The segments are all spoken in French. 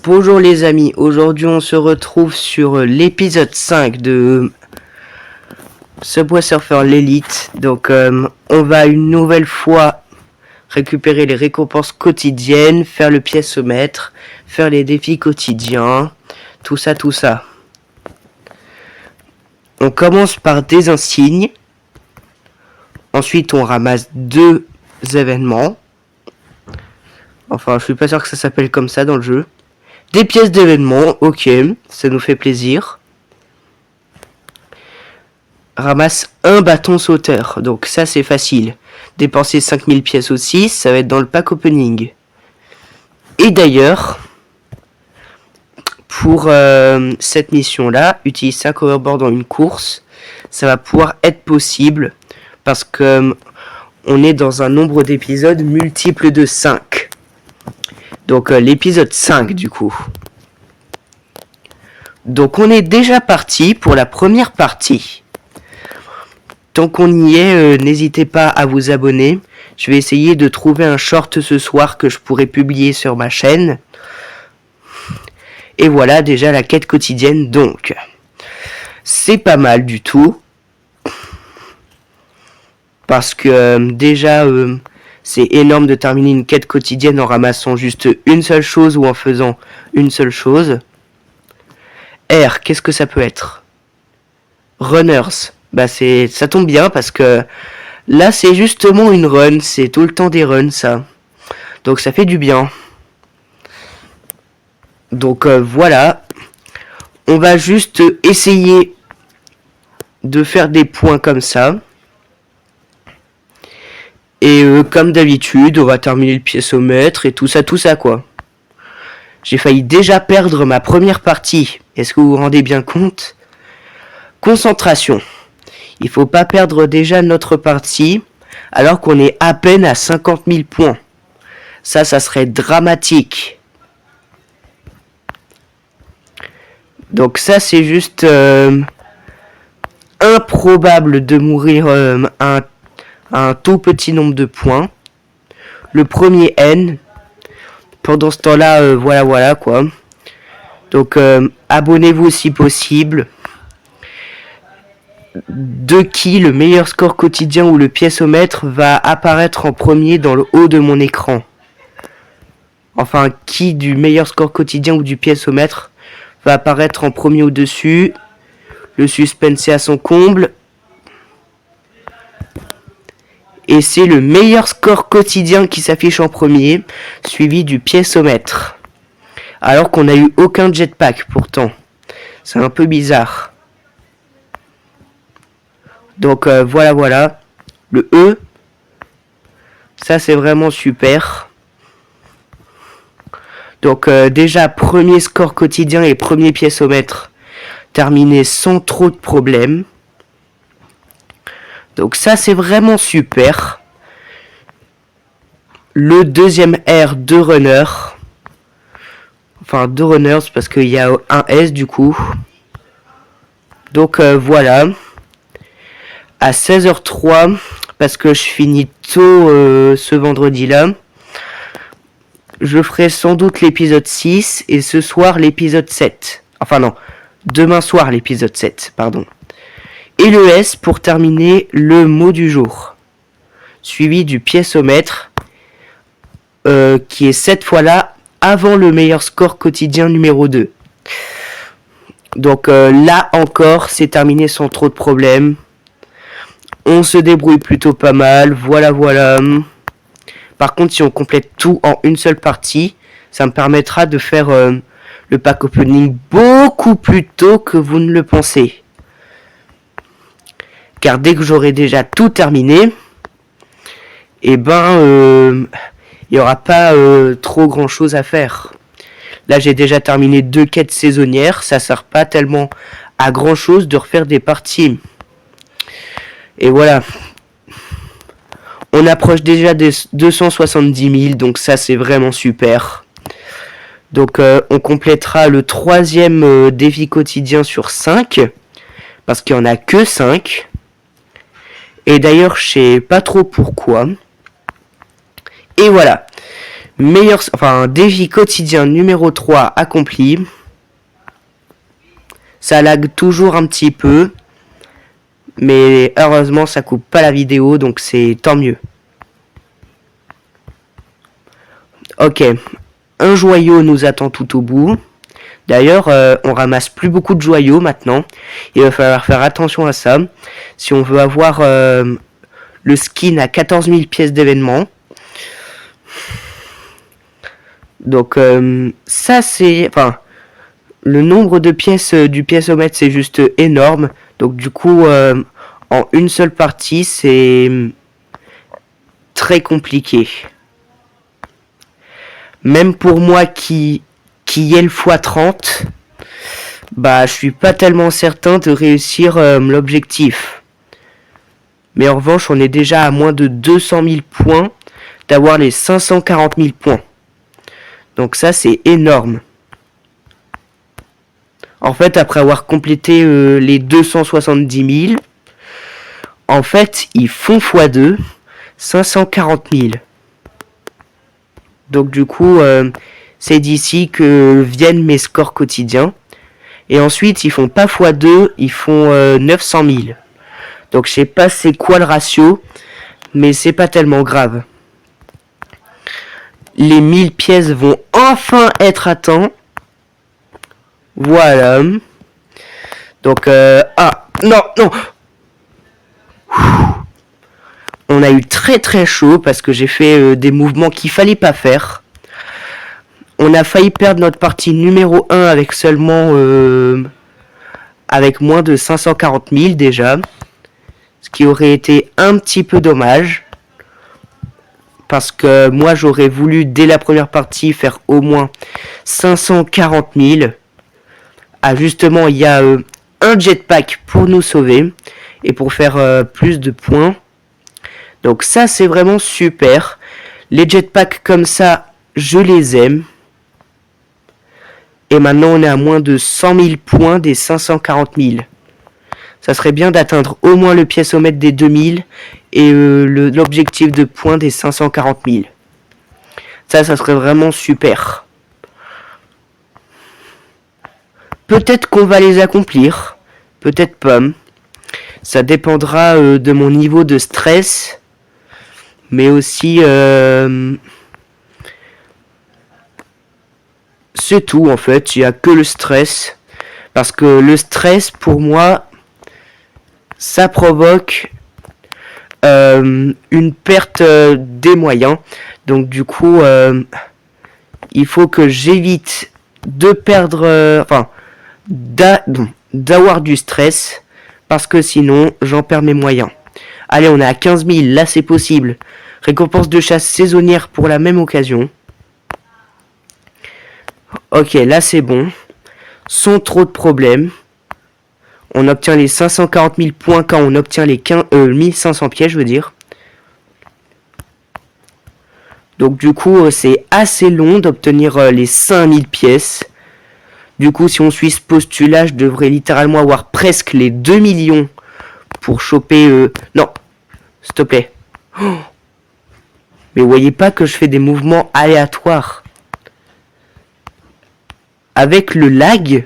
Bonjour les amis, aujourd'hui on se retrouve sur l'épisode 5 de Subway Surfer l'élite. Donc on va une nouvelle fois récupérer les récompenses quotidiennes, faire le pièce-mètre, faire les défis quotidiens, tout ça. On commence par des insignes, ensuite on ramasse 2 événements. Enfin, je suis pas sûr que ça s'appelle comme ça dans le jeu. Des pièces d'événements, ok, ça nous fait plaisir. Ramasse un bâton sauteur, donc ça c'est facile. Dépenser 5000 pièces aussi, ça va être dans le pack opening. Et d'ailleurs, pour cette mission-là, utiliser un hoverboard dans une course, ça va pouvoir être possible parce que on est dans un nombre d'épisodes multiple de 5. Donc l'épisode 5 du coup. Donc on est déjà parti pour la première partie. Tant qu'on y est, n'hésitez pas à vous abonner. Je vais essayer de trouver un short ce soir que je pourrai publier sur ma chaîne. Et voilà déjà la quête quotidienne donc. C'est pas mal du tout. Parce que déjà c'est énorme de terminer une quête quotidienne en ramassant juste une seule chose ou en faisant une seule chose. R, qu'est-ce que ça peut être? Runners. Bah ça tombe bien parce que là c'est justement une run, c'est tout le temps des runs ça. Donc ça fait du bien. Donc voilà. On va juste essayer de faire des points comme ça. Et comme d'habitude, on va terminer le pièce-mètre et tout ça quoi. J'ai failli déjà perdre ma première partie. Est-ce que vous vous rendez bien compte? Concentration. Il faut pas perdre déjà notre partie alors qu'on est à peine à 50 000 points. Ça serait dramatique. Donc ça, c'est juste improbable de mourir un tout petit nombre de points. Le premier N. Pendant ce temps-là, voilà quoi. Donc abonnez-vous si possible. De qui le meilleur score quotidien ou le pièce-mètre va apparaître en premier dans le haut de mon écran. Enfin, qui du meilleur score quotidien ou du pièce-mètre va apparaître en premier au-dessus. Le suspense est à son comble. Et c'est le meilleur score quotidien qui s'affiche en premier, suivi du pièce-mètre. Alors qu'on n'a eu aucun jetpack pourtant. C'est un peu bizarre. Donc voilà. Le E. Ça c'est vraiment super. Donc déjà premier score quotidien et premier pièce-mètre terminé sans trop de problèmes. Donc ça c'est vraiment super. Le deuxième R, 2 runners. Enfin 2 runners parce qu'il y a un S du coup. Donc voilà. À 16h03 parce que je finis tôt ce vendredi là. Je ferai sans doute l'épisode 6 et ce soir l'épisode 7. Enfin non, demain soir l'épisode 7, pardon. Et le S pour terminer le mot du jour. Suivi du pièce-mètre qui est cette fois-là avant le meilleur score quotidien numéro 2. Donc là encore, c'est terminé sans trop de problèmes. On se débrouille plutôt pas mal, voilà. Par contre, si on complète tout en une seule partie, ça me permettra de faire le pack opening beaucoup plus tôt que vous ne le pensez. Car dès que j'aurai déjà tout terminé, il n'y aura pas trop grand chose à faire. Là, j'ai déjà terminé 2 quêtes saisonnières, ça sert pas tellement à grand chose de refaire des parties. Et voilà. On approche déjà des 270 000, donc ça c'est vraiment super. Donc on complétera le 3e défi quotidien sur 5, parce qu'il n'y en a que 5. Et d'ailleurs je sais pas trop pourquoi. Et voilà. Enfin, défi quotidien numéro 3 accompli. Ça lag toujours un petit peu. Mais heureusement, ça coupe pas la vidéo, donc c'est tant mieux. Ok, un joyau nous attend tout au bout. D'ailleurs, on ramasse plus beaucoup de joyaux maintenant. Il va falloir faire attention à ça. Si on veut avoir le skin à 14 000 pièces d'événement. Donc ça c'est... Enfin, le nombre de pièces du piècemètre c'est juste énorme. Donc du coup, en une seule partie, c'est très compliqué. Même pour moi qui est le x30, bah je suis pas tellement certain de réussir l'objectif. Mais en revanche, on est déjà à moins de 200 000 points d'avoir les 540 000 points. Donc ça, c'est énorme. En fait, après avoir complété les 270 000, en fait, ils font x2, 540 000. Donc du coup, c'est d'ici que viennent mes scores quotidiens. Et ensuite, ils font pas x2, ils font 900 000. Donc je sais pas c'est quoi le ratio, mais c'est pas tellement grave. Les 1000 pièces vont enfin être à temps. Voilà. Donc, ah, non. On a eu très très chaud parce que j'ai fait des mouvements qu'il fallait pas faire. On a failli perdre notre partie numéro 1 avec seulement... avec moins de 540 000 déjà. Ce qui aurait été un petit peu dommage. Parce que moi j'aurais voulu dès la première partie faire au moins 540 000. Ah justement il y a un jetpack pour nous sauver. Et pour faire plus de points. Donc ça c'est vraiment super. Les jetpacks comme ça je les aime. Et maintenant on est à moins de 100 000 points des 540 000. Ça serait bien d'atteindre au moins le piècemètre des 2000 et l'objectif de points des 540 000. Ça serait vraiment super. Peut-être qu'on va les accomplir, peut-être pas. Ça dépendra de mon niveau de stress, mais aussi... c'est tout en fait, il n'y a que le stress. Parce que le stress, pour moi, ça provoque une perte des moyens. Donc du coup, il faut que j'évite de perdre... enfin, d'avoir du stress. Parce que sinon, j'en perds mes moyens. Allez, on est à 15 000, là c'est possible. Récompense de chasse saisonnière pour la même occasion. Ok, là c'est bon. Sans trop de problèmes. On obtient les 540 000 points quand on obtient les 1500 pièces, je veux dire. Donc du coup, c'est assez long d'obtenir les 5000 pièces. Du coup, si on suit ce postulat, je devrais littéralement avoir presque les 2 millions pour choper... Non, s'il te plaît. Oh. Mais vous voyez pas que je fais des mouvements aléatoires. Avec le lag,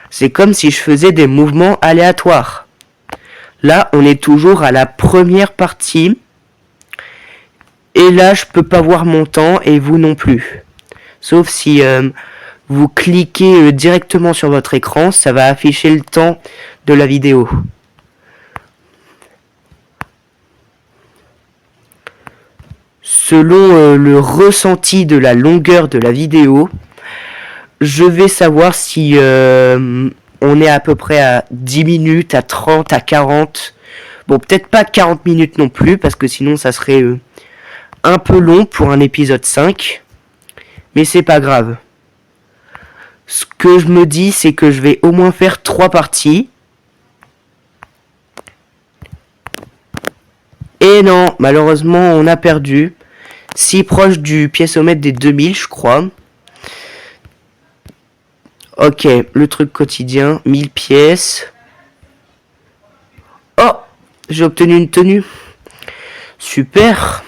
c'est comme si je faisais des mouvements aléatoires. Là, on est toujours à la première partie. Et là, je peux pas voir mon temps et vous non plus. Sauf si vous cliquez directement sur votre écran, ça va afficher le temps de la vidéo. Selon le ressenti de la longueur de la vidéo, je vais savoir si on est à peu près à 10 minutes, à 30, à 40. Bon, peut-être pas 40 minutes non plus, parce que sinon ça serait un peu long pour un épisode 5. Mais c'est pas grave. Ce que je me dis, c'est que je vais au moins faire 3 parties. Et non, malheureusement, on a perdu. Si proche du piècemètre des 2000, je crois. Ok, le truc quotidien, 1000 pièces. Oh, j'ai obtenu une tenue. Super.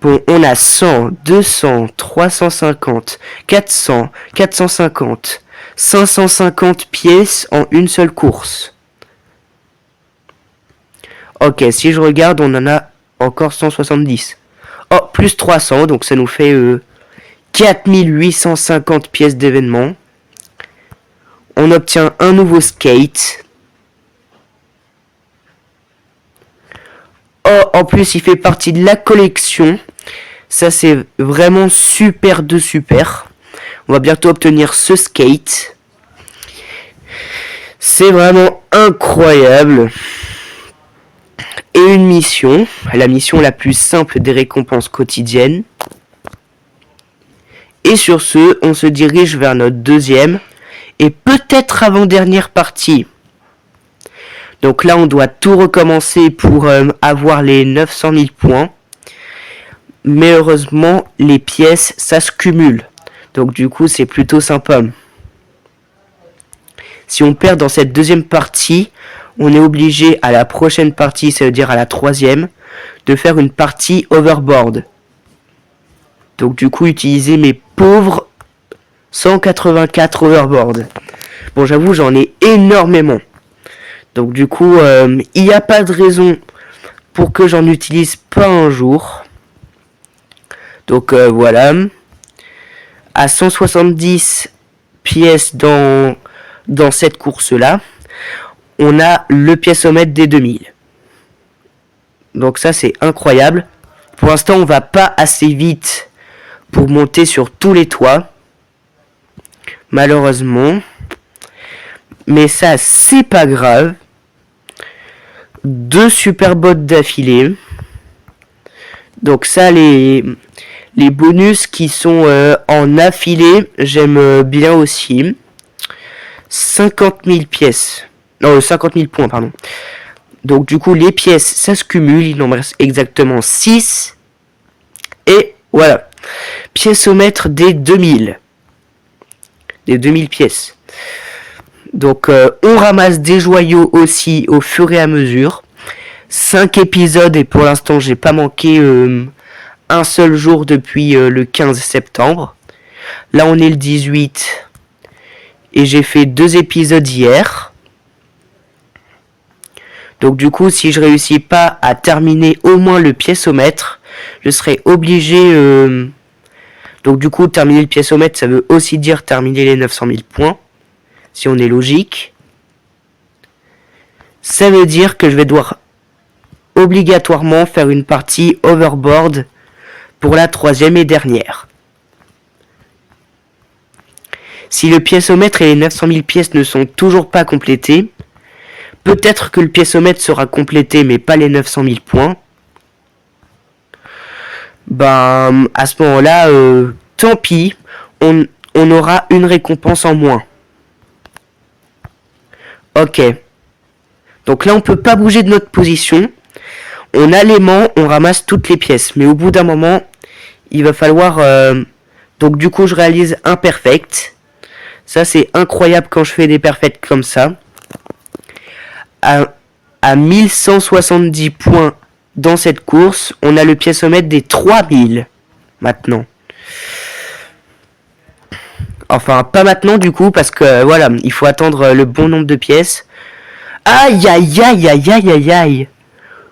Bon, on a 100, 200, 350, 400, 450, 550 pièces en une seule course. Ok, si je regarde, on en a encore 170. Oh, plus 300, donc ça nous fait 4850 pièces d'événements. On obtient un nouveau skate. Oh, en plus, il fait partie de la collection. Ça, c'est vraiment super de super. On va bientôt obtenir ce skate. C'est vraiment incroyable. Et une mission, la mission la plus simple des récompenses quotidiennes. Et sur ce, on se dirige vers notre deuxième et peut-être avant-dernière partie. Donc là, on doit tout recommencer pour avoir les 900 000 points. Mais heureusement, les pièces, ça se cumule. Donc du coup, c'est plutôt sympa. Si on perd dans cette deuxième partie, on est obligé à la prochaine partie, ça veut dire à la troisième, de faire une partie overboard. Donc du coup, utiliser mes pauvres 184 overboard. Bon, j'avoue, j'en ai énormément. Donc du coup, il n'y a pas de raison pour que j'en utilise pas un jour. Donc voilà. À 170 pièces dans cette course-là, on a le piècemètre des 2000. Donc ça, c'est incroyable. Pour l'instant, on va pas assez vite pour monter sur tous les toits. Malheureusement. Mais ça, c'est pas grave. 2 super bots d'affilée. Donc ça, les bonus qui sont en affilée, j'aime bien aussi. 50 000 pièces. Non, 50 000 points, pardon. Donc du coup, les pièces, ça se cumule. Il en reste exactement 6. Et voilà. Piècemètre des 2000. Des 2000 pièces. Donc on ramasse des joyaux aussi au fur et à mesure. 5 épisodes et pour l'instant, j'ai pas manqué un seul jour depuis le 15 septembre. Là, on est le 18. Et j'ai fait 2 épisodes hier. Donc du coup, si je réussis pas à terminer au moins le piècemètre, je serai obligé... Donc du coup, terminer le piècemètre, ça veut aussi dire terminer les 900 000 points. Si on est logique. Ça veut dire que je vais devoir obligatoirement faire une partie overboard pour la troisième et dernière. Si le piècemètre et les 900 000 pièces ne sont toujours pas complétés, peut-être que le piècemètre sera complété mais pas les 900 000 points. Ben, à ce moment-là, tant pis, on aura une récompense en moins. Ok. Donc là, on peut pas bouger de notre position. On a l'aimant, on ramasse toutes les pièces. Mais au bout d'un moment, il va falloir... Donc du coup, je réalise un perfect. Ça, c'est incroyable quand je fais des perfects comme ça. À 1170 points dans cette course, on a le piècemètre des 3000. Maintenant. Enfin, pas maintenant du coup, parce que voilà, il faut attendre le bon nombre de pièces. Aïe, aïe, aïe, aïe, aïe, aïe, aïe.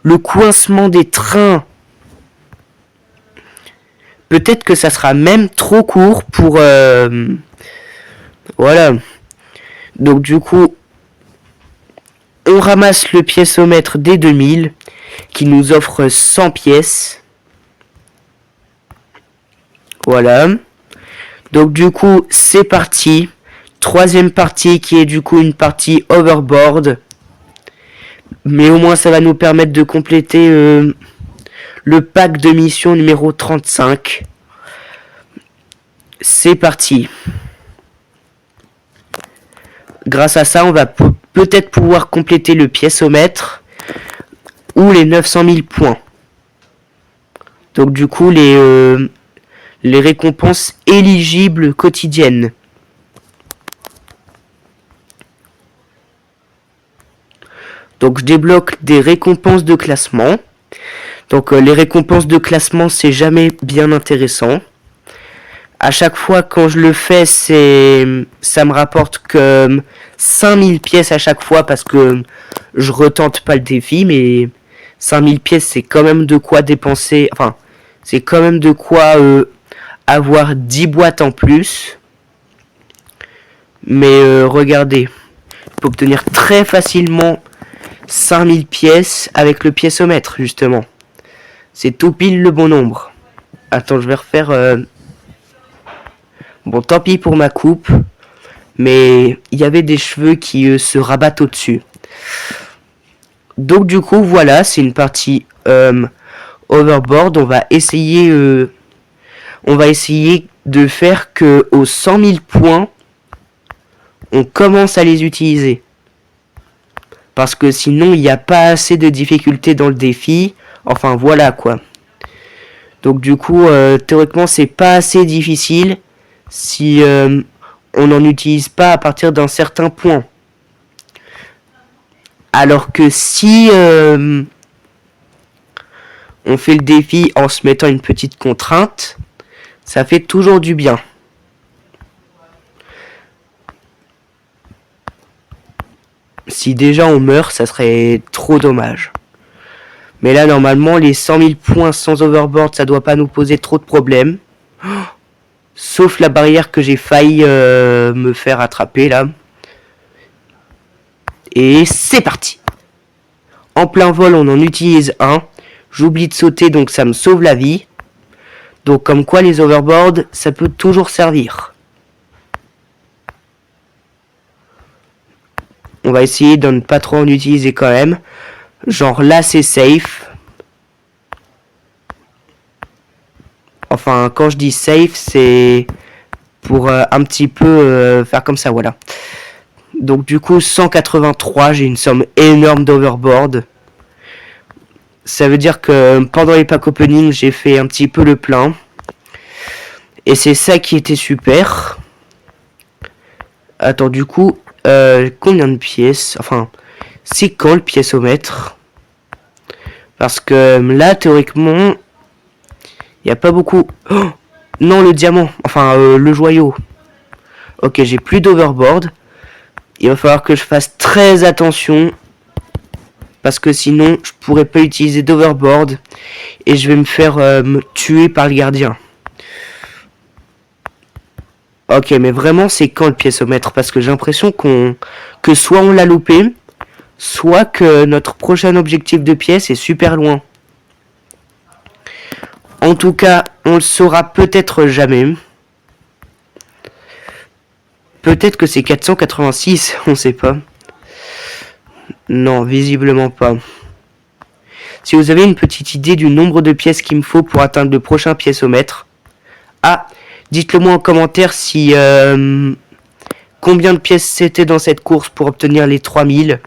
Le coincement des trains. Peut-être que ça sera même trop court pour... Voilà. Donc du coup, on ramasse le piècemètre des 2000, qui nous offre 100 pièces. Voilà. Donc du coup, c'est parti. Troisième partie qui est du coup une partie overboard. Mais au moins ça va nous permettre de compléter le pack de mission numéro 35. C'est parti. Grâce à ça, on va peut-être pouvoir compléter le piècemètre ou les 900 000 points. Donc du coup, les récompenses éligibles quotidiennes. Donc je débloque des récompenses de classement. Donc les récompenses de classement, c'est jamais bien intéressant. À chaque fois quand je le fais, ça me rapporte que 5000 pièces à chaque fois parce que je retente pas le défi, mais 5000 pièces, c'est quand même de quoi dépenser, enfin, c'est quand même de quoi avoir 10 boîtes en plus. Mais regardez, on peut obtenir très facilement 5000 pièces avec le piècemètre, justement. C'est tout pile le bon nombre. Attends, je vais refaire... Bon, tant pis pour ma coupe. Mais il y avait des cheveux qui se rabattent au-dessus. Donc du coup, voilà, c'est une partie overboard. On va essayer de faire que aux 100 000 points, on commence à les utiliser. Parce que sinon, il n'y a pas assez de difficultés dans le défi. Enfin, voilà quoi. Donc du coup, théoriquement, c'est pas assez difficile si on n'en utilise pas à partir d'un certain point. Alors que si on fait le défi en se mettant une petite contrainte, ça fait toujours du bien. Si déjà on meurt, ça serait trop dommage. Mais là, normalement, les 100 000 points sans overboard, ça doit pas nous poser trop de problèmes. Sauf la barrière que j'ai failli me faire attraper, là. Et c'est parti. En plein vol, on en utilise un. J'oublie de sauter, donc ça me sauve la vie. Donc comme quoi, les overboards, ça peut toujours servir. On va essayer de ne pas trop en utiliser quand même. Genre là, c'est safe. Enfin, quand je dis safe, c'est pour un petit peu faire comme ça, voilà. Donc du coup, 183, j'ai une somme énorme d'overboard. Ça veut dire que pendant les pack opening, j'ai fait un petit peu le plein. Et c'est ça qui était super. Attends, du coup, combien de pièces? Enfin, c'est quand le piècemètre? Parce que là, théoriquement, il n'y a pas beaucoup... Oh non, le diamant. Enfin, le joyau. Ok, j'ai plus d'overboard. Il va falloir que je fasse très attention. Parce que sinon, je pourrais pas utiliser d'overboard. Et je vais me faire me tuer par le gardien. Ok, mais vraiment, c'est quand le piècemètre? Parce que j'ai l'impression que soit on l'a loupé, soit que notre prochain objectif de pièce est super loin. En tout cas, on le saura peut-être jamais. Peut-être que c'est 486, on sait pas. Non, visiblement pas. Si vous avez une petite idée du nombre de pièces qu'il me faut pour atteindre le prochain piècemètre. Ah, dites-le moi en commentaire si... combien de pièces c'était dans cette course pour obtenir les 3000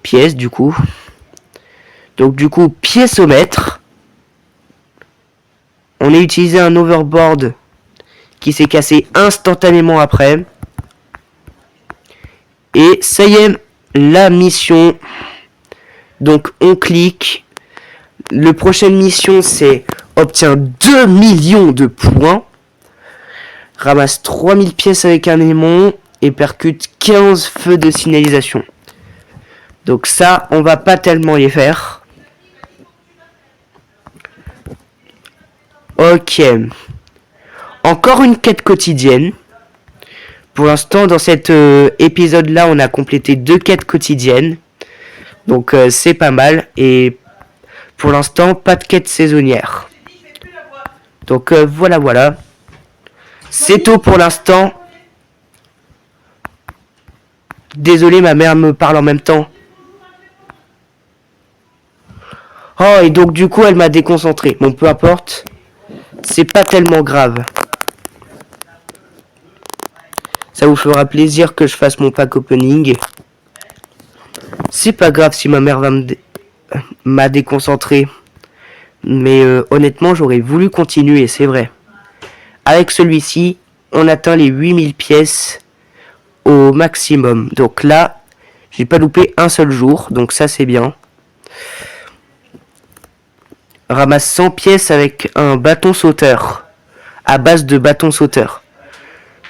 pièces du coup. Donc du coup, piècemètre. On a utilisé un overboard qui s'est cassé instantanément après. Et ça y est, la mission. Donc on clique. Le prochaine mission c'est obtient 2 millions de points. Ramasse 3000 pièces avec un aimant et percute 15 feux de signalisation. Donc ça, on va pas tellement les faire. Ok. Encore une quête quotidienne. Pour l'instant, dans cet épisode-là, on a complété 2 quêtes quotidiennes. Donc c'est pas mal. Et pour l'instant, pas de quête saisonnière. Donc voilà. C'est tout pour l'instant. Désolé, ma mère me parle en même temps. Oh, et donc du coup, elle m'a déconcentré. Bon, peu importe. C'est pas tellement grave. Ça vous fera plaisir que je fasse mon pack opening. C'est pas grave si ma mère m'a déconcentré. Mais honnêtement, j'aurais voulu continuer, c'est vrai. Avec celui-ci, on atteint les 8000 pièces au maximum. Donc là, j'ai pas loupé un seul jour. Donc ça, c'est bien. ramasse 100 pièces avec un bâton sauteur. À base de bâton sauteur.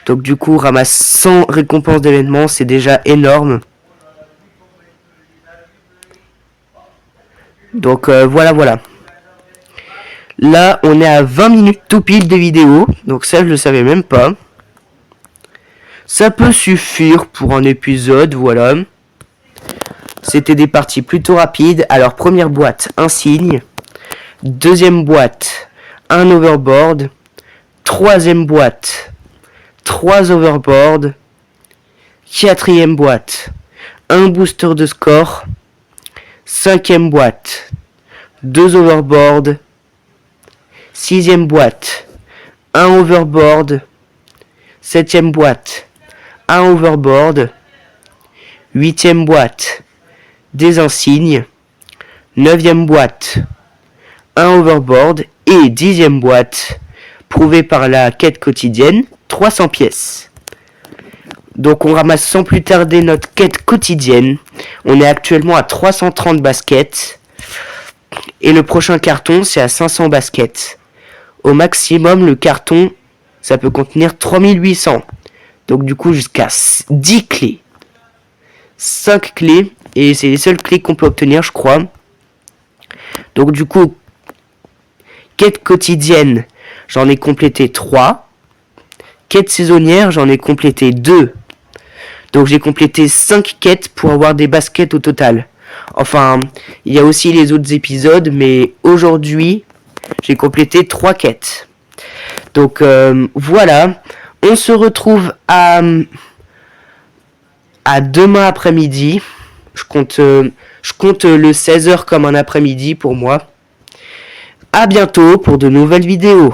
Donc du coup, ramasse 100 récompenses d'événements, c'est déjà énorme. Donc voilà. Là, on est à 20 minutes tout pile de vidéo. Donc ça, je le savais même pas. Ça peut suffire pour un épisode, voilà. C'était des parties plutôt rapides. Alors, première boîte, un signe. Deuxième boîte, un overboard. Troisième boîte, 3 overboards. Quatrième boîte, un booster de score. Cinquième boîte, 2 overboards. Sixième boîte, un overboard. Septième boîte, un overboard. Huitième boîte, des insignes. Neuvième boîte, un overboard. Et 10e boîte, prouvée par la quête quotidienne, 300 pièces. Donc on ramasse sans plus tarder notre quête quotidienne. On est actuellement à 330 baskets. Et le prochain carton, c'est à 500 baskets. Au maximum, le carton, ça peut contenir 3800. Donc du coup, jusqu'à 10 clés. 5 clés. Et c'est les seules clés qu'on peut obtenir, je crois. Donc du coup, quête quotidienne, j'en ai complété 3. Quête saisonnière, j'en ai complété 2. Donc j'ai complété 5 quêtes pour avoir des baskets au total. Enfin, il y a aussi les autres épisodes, mais aujourd'hui, j'ai complété 3 quêtes. Donc voilà, on se retrouve à demain après-midi. Je compte le 16h comme un après-midi pour moi. À bientôt pour de nouvelles vidéos.